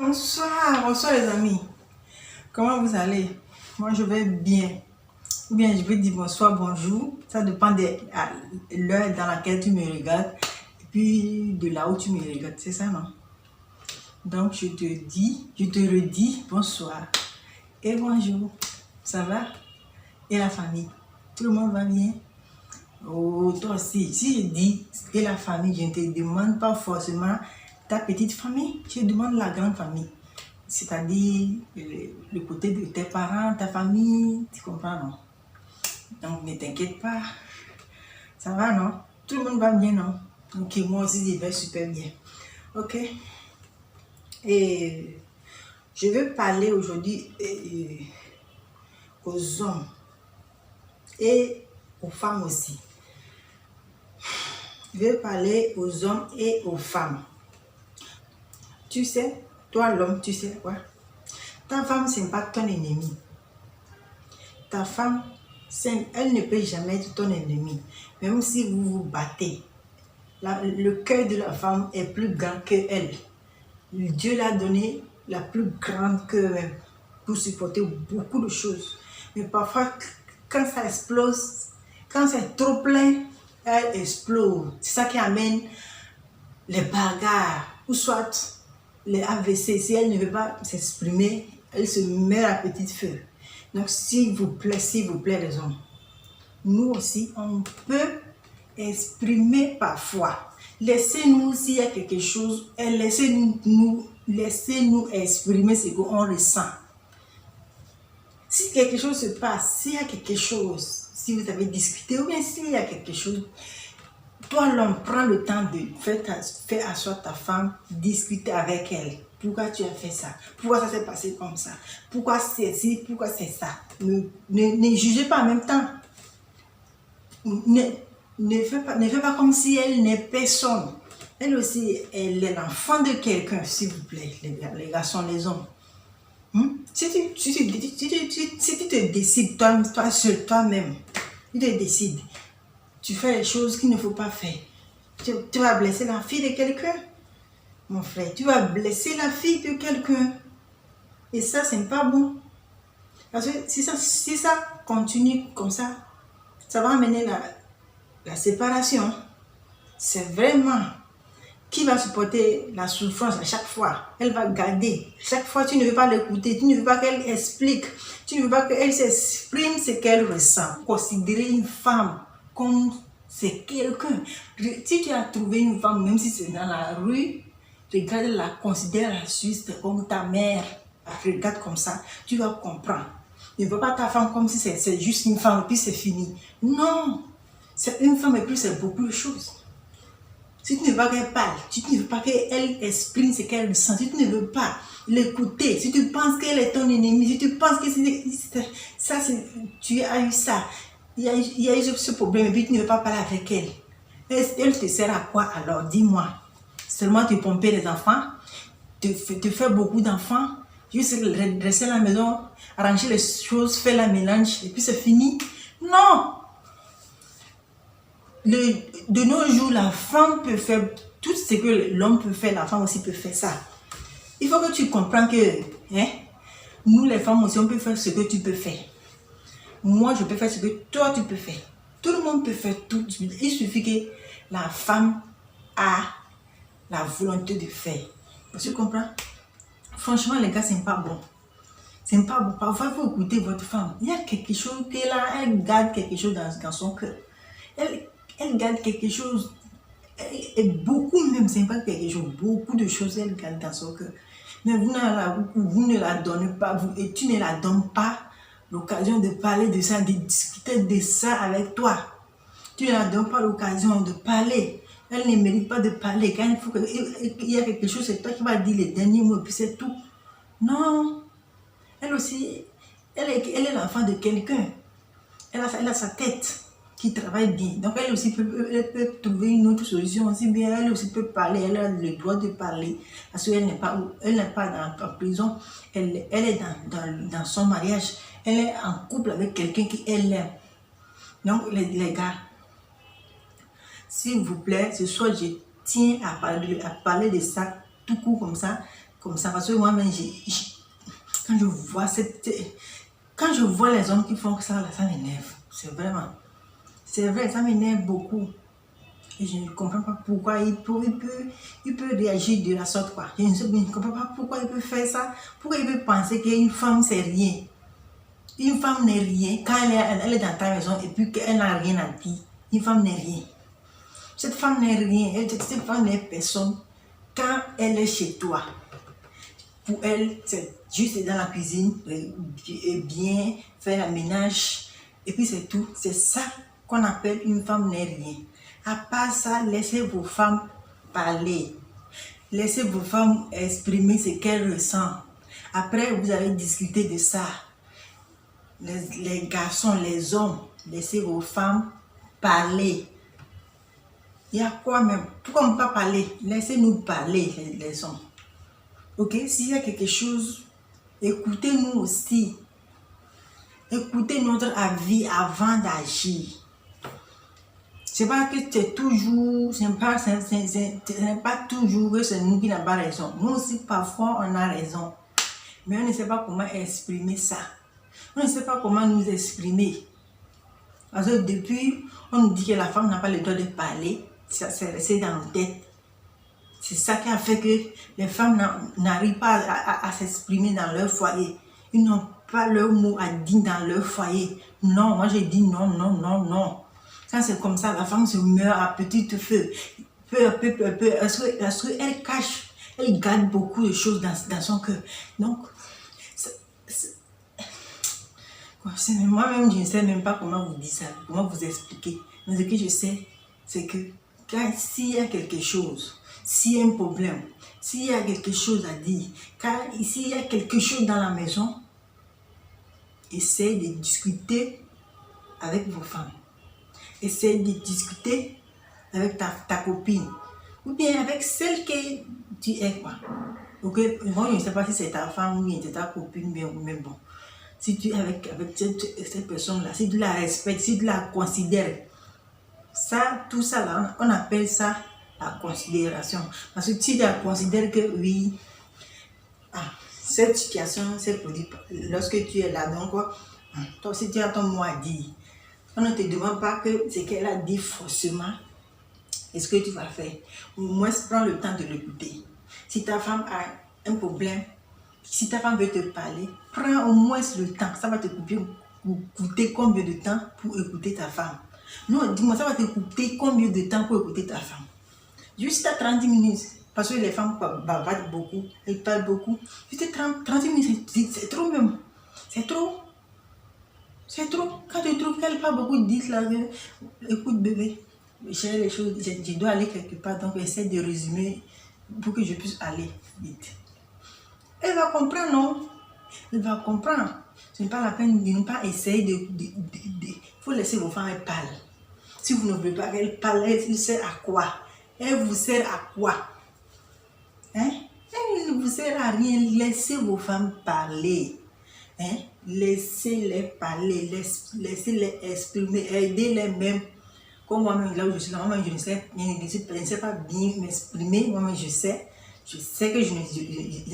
Bonsoir, bonsoir les amis. Comment vous allez? Moi je vais bien. Ou bien je vais dire bonsoir, bonjour. Ça dépend de l'heure dans laquelle tu me regardes. Et puis de là où tu me regardes, c'est ça non? Donc je te redis bonsoir et bonjour. Ça va? Et la famille? Tout le monde va bien? Oh, toi aussi. Si je dis et la famille, je ne te demande pas forcément ta petite famille, je demande la grande famille. C'est-à-dire le côté de tes parents, ta famille, tu comprends, non? Donc ne t'inquiète pas, ça va, non? Tout le monde va bien, non? Ok, moi aussi je vais super bien. Ok? Et je veux parler aujourd'hui aux hommes et aux femmes aussi. Je veux parler aux hommes et aux femmes. Tu sais, toi l'homme, tu sais quoi? Ta femme, ce n'est pas ton ennemi. Ta femme, elle ne peut jamais être ton ennemi. Même si vous vous battez, le cœur de la femme est plus grand que elle. Dieu l'a donné la plus grande qu'elle pour supporter beaucoup de choses. Mais parfois, quand ça explose, quand c'est trop plein, elle explose. C'est ça qui amène les bagarres ou soit les AVC. Si elle ne veut pas s'exprimer, elle se met à petit feu. Donc, s'il vous plaît, les hommes, nous aussi, on peut exprimer parfois. Laissez-nous, s'il y a quelque chose, laissez-nous exprimer ce qu'on ressent. Si quelque chose se passe, s'il y a quelque chose, si vous avez discuté, ou bien s'il y a quelque chose, toi l'homme, prends le temps de faire asseoir ta femme, discuter avec elle. Pourquoi tu as fait ça? Pourquoi ça s'est passé comme ça? Pourquoi c'est ci? Pourquoi c'est ça? Ne jugez pas en même temps. Ne fais pas comme si elle n'est personne. Elle aussi, elle est l'enfant de quelqu'un, s'il vous plaît, les garçons, les hommes. Si tu te décides, toi seul, toi-même, tu te décides, tu fais les choses qu'il ne faut pas faire. Tu vas blesser la fille de quelqu'un, mon frère. Tu vas blesser la fille de quelqu'un. Et ça, c'est pas bon. Parce que si ça continue comme ça va amener la séparation. C'est vraiment qui va supporter la souffrance à chaque fois. Elle va garder. Chaque fois, tu ne veux pas l'écouter. Tu ne veux pas qu'elle explique. Tu ne veux pas qu'elle s'exprime ce qu'elle ressent. Considérer une femme comme c'est quelqu'un. Si tu as trouvé une femme, même si c'est dans la rue, regarde-la, considère-la juste comme ta mère. Regarde comme ça, tu vas comprendre. Ne vois pas ta femme comme si c'est juste une femme et puis c'est fini. Non, c'est une femme et puis c'est beaucoup de choses. Si tu ne veux pas qu'elle parle, si tu ne veux pas qu'elle exprime ce qu'elle ressent, si tu ne veux pas l'écouter, si tu penses qu'elle est ton ennemi, si tu penses que ça, tu as eu ça, il y a eu ce problème et puis tu ne veux pas parler avec elle, elle te sert à quoi alors? Dis-moi. Seulement te pomper les enfants, te faire beaucoup d'enfants, juste rester à la maison, arranger les choses, faire la mélange et puis c'est fini? Non! De nos jours, la femme peut faire tout ce que l'homme peut faire, la femme aussi peut faire ça. Il faut que tu comprennes que nous les femmes aussi, on peut faire ce que tu peux faire. Moi, je peux faire ce que toi, tu peux faire. Tout le monde peut faire tout. Il suffit que la femme a la volonté de faire. Tu comprends? Franchement, les gars, c'est pas bon. C'est pas bon. Parfois, il faut écouter votre femme. Il y a quelque chose qui est là, elle garde quelque chose dans son cœur. Elle garde quelque chose, et beaucoup même, c'est pas quelque chose, beaucoup de choses elle garde dans son cœur. Mais vous ne la donnez pas, et tu ne la donnes pas l'occasion de parler de ça, de discuter de ça avec toi. Tu ne la donnes pas l'occasion de parler. Elle ne mérite pas de parler. Quand il y a quelque chose, c'est toi qui vas dire les derniers mots, et puis c'est tout. Non. Elle aussi, elle est l'enfant de quelqu'un. Elle a sa tête qui travaille bien. Donc elle aussi peut trouver une autre solution aussi bien. Elle aussi peut parler, elle a le droit de parler. Parce qu'elle n'est pas en prison, elle est dans son mariage. Elle est en couple avec quelqu'un qui elle aime. Donc les gars, s'il vous plaît, ce soir je tiens à parler de ça tout court comme ça. comme ça. Parce que moi-même, quand je vois les hommes qui font ça, là, ça m'énerve. C'est vraiment. C'est vrai, ça m'énerve beaucoup. Et je ne comprends pas pourquoi il peut réagir de la sorte, quoi. Je ne comprends pas pourquoi il peut faire ça. Pourquoi il peut penser qu'une femme, c'est rien. Une femme n'est rien quand elle est dans ta maison et puis qu'elle n'a rien à dire. Une femme n'est rien. Cette femme n'est rien. Cette femme n'est personne quand elle est chez toi. Pour elle, c'est juste dans la cuisine, et bien faire le ménage. Et puis c'est tout. C'est ça qu'on appelle une femme n'est rien. À part ça, laissez vos femmes parler. Laissez vos femmes exprimer ce qu'elles ressentent. Après, vous allez discuter de ça. Les garçons, les hommes, laissez vos femmes parler. Il y a quoi même? Pourquoi on ne peut pas parler? Laissez-nous parler, les hommes. Ok? S'il y a quelque chose, écoutez-nous aussi. Écoutez notre avis avant d'agir. C'est pas que c'est toujours, ce n'est pas toujours que c'est nous qui n'avons pas raison. Nous aussi, parfois, on a raison. Mais on ne sait pas comment exprimer ça. On ne sait pas comment nous exprimer. Parce que depuis, on nous dit que la femme n'a pas le droit de parler. Ça s'est resté dans nos têtes. C'est ça qui a fait que les femmes n'arrivent pas à s'exprimer dans leur foyer. Ils n'ont pas leur mot à dire dans leur foyer. Non, moi j'ai dit non, non, non, non. Quand c'est comme ça, la femme se meurt à petit feu. Peu à peu, parce qu'elle cache, elle garde beaucoup de choses dans son cœur. Donc, moi-même, je ne sais même pas comment vous dire ça, comment vous expliquer. Mais ce que je sais, c'est que s'il y a quelque chose, s'il y a un problème, s'il y a quelque chose à dire, s'il y a quelque chose dans la maison, essayez de discuter avec vos femmes. Essayez de discuter avec ta copine. Ou bien avec celle que tu es, quoi. Ok, moi, je ne sais pas si c'est ta femme ou bien c'est ta copine, mais bon. Si tu es avec cette personne-là, si tu la respectes, si tu la considères, ça, tout ça là, on appelle ça la considération. Parce que si tu la considères que oui, cette situation s'est produite lorsque tu es là, donc toi aussi tu as ton mot à dire. On ne te demande pas que ce qu'elle a dit forcément, est-ce que tu vas faire. Au moins, prends le temps de l'écouter. Si ta femme a un problème, si ta femme veut te parler, prends au moins le temps. Ça va te coûter combien de temps pour écouter ta femme? Non, dis-moi, ça va te coûter combien de temps pour écouter ta femme? Juste à 30 minutes. Parce que les femmes bavardent beaucoup, elles parlent beaucoup. Juste 30 minutes, c'est trop même. C'est trop. C'est trop. Quand tu trouves qu'elle parle beaucoup, dis là, écoute bébé, j'ai les choses, je dois aller quelque part, donc essaie de résumer pour que je puisse aller vite. Elle va comprendre, non? Elle va comprendre. Ce n'est pas la peine de ne pas essayer Il faut laisser vos femmes parler. Si vous ne voulez pas qu'elle parle, elle sert à quoi? Elle vous sert à quoi? Hein? Elle ne vous sert à rien. Laissez vos femmes parler. Hein? Laissez-les parler. Laissez-les exprimer. Aidez-les même. Comme moi-même, là où je suis là, moi-même, je ne sais pas bien m'exprimer. Moi-même, je sais. Je sais que je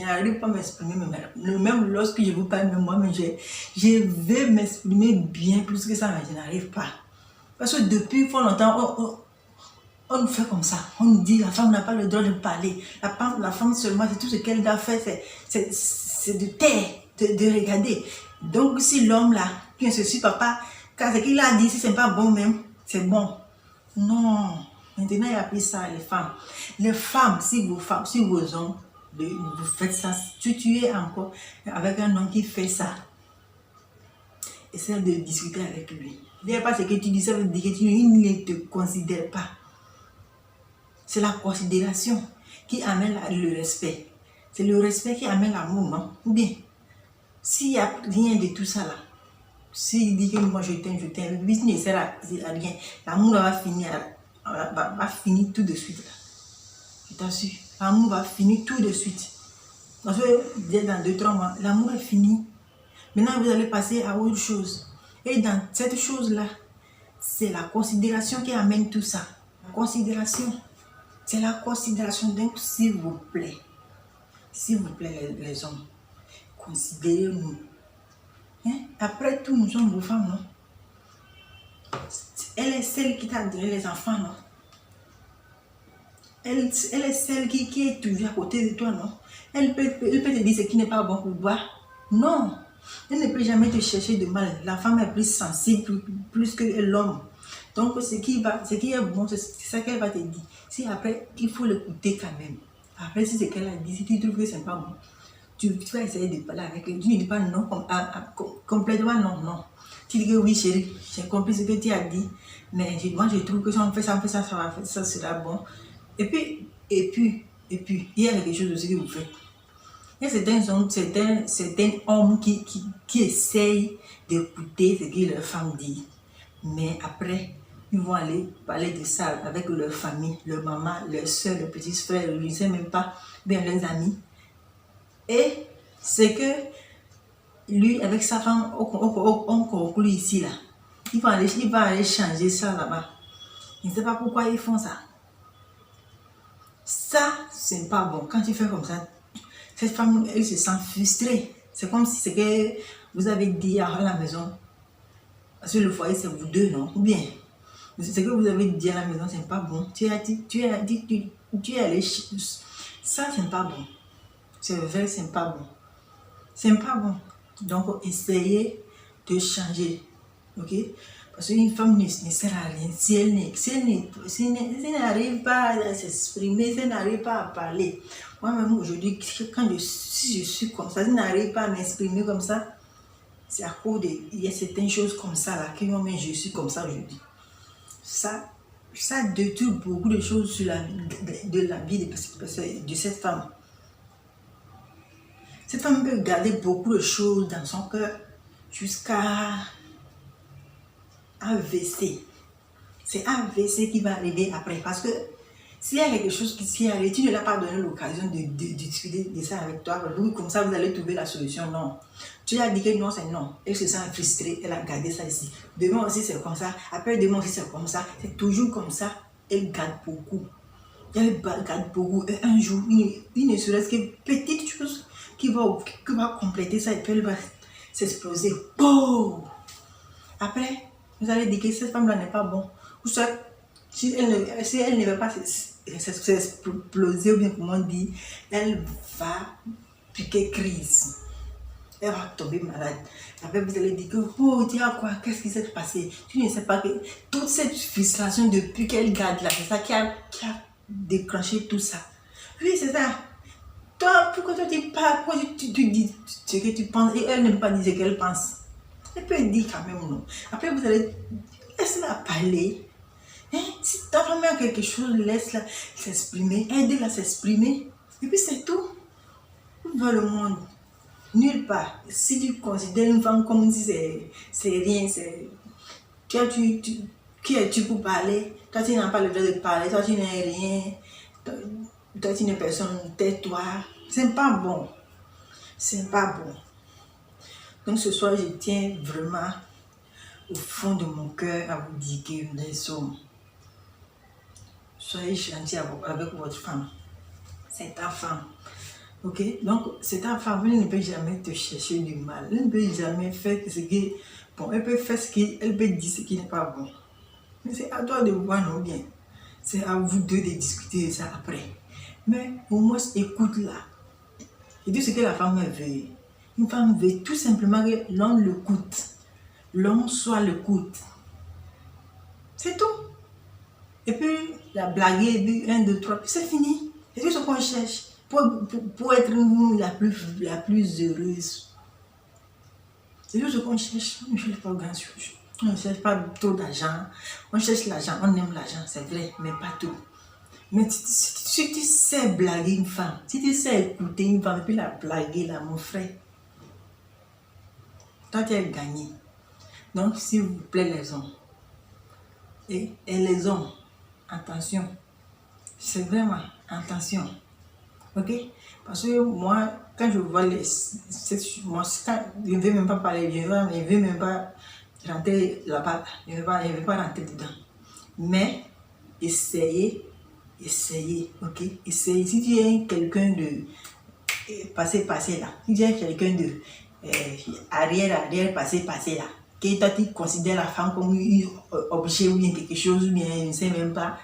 n'arrive pas à m'exprimer, même lorsque je vous parle, moi-même, je vais m'exprimer bien plus que ça, mais je n'arrive pas. Parce que depuis fort longtemps, on nous fait comme ça. On nous dit la femme n'a pas le droit de parler. La femme seulement, c'est tout ce qu'elle doit faire, c'est de taire, de regarder. Donc, si l'homme là, qui se suit papa, quand ce qu'il a dit, si c'est pas bon même, c'est bon. Non. Maintenant, il a appris ça, les femmes. Les femmes, si vos hommes, vous faites ça, si tu es encore avec un homme qui fait ça, essaie de discuter avec lui. Ne dis pas ce que tu dis, ça veut dire que il ne te considère pas. C'est la considération qui amène le respect. C'est le respect qui amène l'amour, non? Ou bien, s'il n'y a rien de tout ça là, s'il dit que moi je t'aime, il ne sert à rien. L'amour va finir tout de suite. Je t'assure, l'amour va finir tout de suite. Parce que dans 2-3 mois, l'amour est fini. Maintenant, vous allez passer à autre chose. Et dans cette chose-là, c'est la considération qui amène tout ça. La considération. C'est la considération. Donc, s'il vous plaît, S'il vous plaît, les hommes, considérez-nous. Hein? Après tout, nous sommes vos femmes, non? Elle est celle qui t'a donné les enfants, non? Elle est celle qui est toujours à côté de toi, non? Elle peut te dire ce qui n'est pas bon pour toi. Non, elle ne peut jamais te chercher de mal. La femme est plus sensible, plus que l'homme. Donc, ce qui est bon, c'est ça qu'elle va te dire. Si après, il faut l'écouter quand même. Après, si c'est qu'elle a dit, si tu trouves que c'est pas bon, tu vas essayer de parler avec elle. Tu ne dis pas non, complètement non, non. Tu dis que oui, chérie, j'ai compris ce que tu as dit, mais moi, je trouve que si on fait ça, ça va faire, ça sera bon. Et puis, il y a quelque chose aussi que vous faites. Il y a certains hommes qui essayent d'écouter ce que leur femme dit. Mais après, ils vont aller parler de ça avec leur famille, leur maman, leur soeur, leurs petits frères, je ne sais même pas, bien leurs amis. Et c'est que lui, avec sa femme, on conclut ici, là. Il va aller changer ça là-bas. Je ne sais pas pourquoi ils font ça. Ça, c'est pas bon. Quand tu fais comme ça, cette femme, elle se sent frustrée. C'est comme si c'est que vous avez dit à la maison, parce que le foyer, c'est vous deux, non? Ou bien, c'est que vous avez dit à la maison, c'est pas bon. Tu es allé. Ça, c'est pas bon. C'est vrai, c'est pas bon. C'est pas bon. Donc, essayez de changer. Ok? Parce qu'une femme ne sert à rien. Si elle n'arrive pas à s'exprimer, si elle n'arrive pas à parler. Moi-même, aujourd'hui, si je suis comme ça, si je n'arrive pas à m'exprimer comme ça, c'est à cause il y a certaines choses comme ça là qui m'ont mis, je suis comme ça aujourd'hui. Ça détruit beaucoup de choses sur de la vie de cette femme. Cette femme peut garder beaucoup de choses dans son cœur jusqu'à AVC. C'est AVC qui va arriver après. Parce que s'il y a quelque chose qui arrive, tu ne l'as pas donné l'occasion de discuter de ça avec toi. Oui, comme ça, vous allez trouver la solution. Non. Tu as dit que non, c'est non. Elle se sent frustrée. Elle a gardé ça ici. Demain aussi, c'est comme ça. Après, demain aussi, c'est comme ça. C'est toujours comme ça. Elle garde beaucoup. Elle garde beaucoup. Et un jour, il ne serait-ce que petite chose qui va compléter ça. Et puis, elle va s'exploser. Boum! Après, vous allez dire que cette femme-là n'est pas bon. Ou soit, si elle ne veut pas s'exploser, ou bien comment on dit, elle va piquer crise. Elle va tomber malade. Après, vous allez dire que, oh, tu as quoi? Qu'est-ce qui s'est passé? Tu ne sais pas que toute cette frustration depuis qu'elle garde là, c'est ça qui a déclenché tout ça. Oui, c'est ça. Toi, pourquoi toi tu parles? Pourquoi tu dis ce que tu penses et elle ne peut pas dire ce qu'elle pense? Elle peut dire quand même non. Après, vous allez laisser-la parler. Hein? Si ta femme a quelque chose, laisse-la s'exprimer. Aide-la à s'exprimer. Et puis c'est tout. Dans le monde, nulle part. Si tu considères une femme comme si c'est rien, c'est. Qui es-tu pour parler? Toi, tu n'as pas le droit de parler. Toi, tu n'es rien. Toi, tu n'es personne. Tais-toi. C'est pas bon. C'est pas bon. Donc ce soir, je tiens vraiment au fond de mon cœur à vous dire que les hommes, soyez gentils avec votre femme. C'est ta femme. Ok? Donc c'est ta femme, elle ne peut jamais te chercher du mal. Elle ne peut jamais faire ce qui... Bon, elle peut faire elle peut dire ce qui n'est pas bon. Mais c'est à toi de voir, non bien. C'est à vous deux de discuter de ça après. Mais au moins, écoute-la. Et dis ce que la femme veut. Une femme veut tout simplement que l'homme l'écoute. L'homme soit l'écoute. C'est tout. Et puis, la blaguer, 1, 2, 3, puis c'est fini. C'est tout ce qu'on cherche. Pour être la plus heureuse. C'est tout ce qu'on cherche. On ne cherche pas grand chose. On ne cherche pas trop d'argent. On cherche l'argent. On aime l'argent, c'est vrai, mais pas tout. Mais si tu sais blaguer une femme, si tu sais écouter une femme et puis la blaguer là, mon frère, toi tu as gagné. Donc s'il vous plaît les hommes, et les hommes, attention, c'est vraiment attention, ok? Parce que moi, quand je vois moi, je ne veux même pas parler, je ne veux même pas rentrer là-bas, je ne veux pas rentrer dedans. Mais essayez, ok? Essayez. Si tu es quelqu'un passé là. Il y a quelqu'un de arrière, passé là. Que toi, tu considères la femme comme un objet ou bien quelque chose, ou bien je ne sais même pas.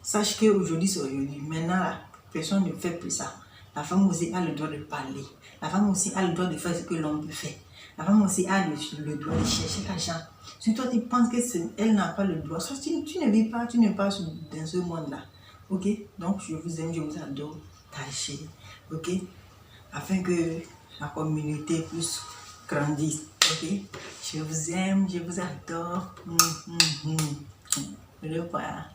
Sache qu'aujourd'hui, c'est aujourd'hui. Maintenant, là, personne ne fait plus ça. La femme aussi a le droit de parler. La femme aussi a le droit de faire ce que l'homme peut faire. La femme aussi a le droit de chercher l'argent. Si toi, tu penses qu'elle n'a pas le droit, tu ne vis pas, tu n'es pas dans ce monde-là. Ok? Donc, je vous aime, je vous adore, ta chérie. Ok? Afin que la communauté puisse grandir. Ok? Je vous aime, je vous adore. Au revoir.